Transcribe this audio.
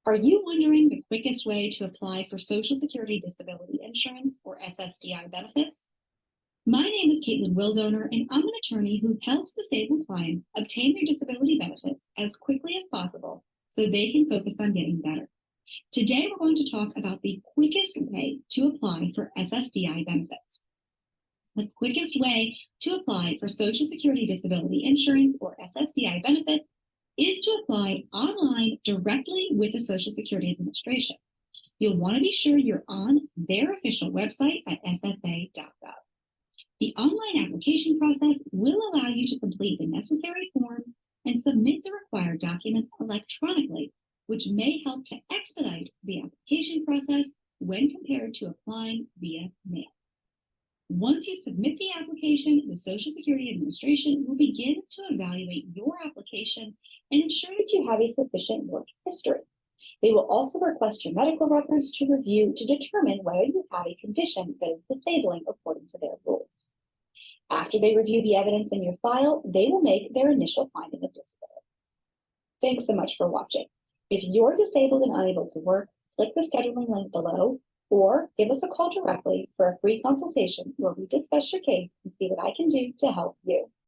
Are you wondering the quickest way to apply for Social Security Disability Insurance or SSDI benefits? My name is Caitlin Wildoner, and I'm an attorney who helps disabled clients obtain their disability benefits as quickly as possible so they can focus on getting better. Today, we're going to talk about the quickest way to apply for SSDI benefits. The quickest way to apply for Social Security Disability Insurance or SSDI benefit is to apply online directly with the Social Security Administration. You'll want to be sure you're on their official website at ssa.gov. The online application process will allow you to complete the necessary forms and submit the required documents electronically, which may help to expedite the application process when compared to applying via mail. Once you submit the application, the Social Security Administration will begin to evaluate your application and ensure that you have a sufficient work history. They will also request your medical records to review to determine whether you have a condition that is disabling according to their rules. After they review the evidence in your file, they will make their initial finding of disability. Thanks so much for watching. If you're disabled and unable to work, click the scheduling link below or give us a call directly for a free consultation where we discuss your case and see what I can do to help you.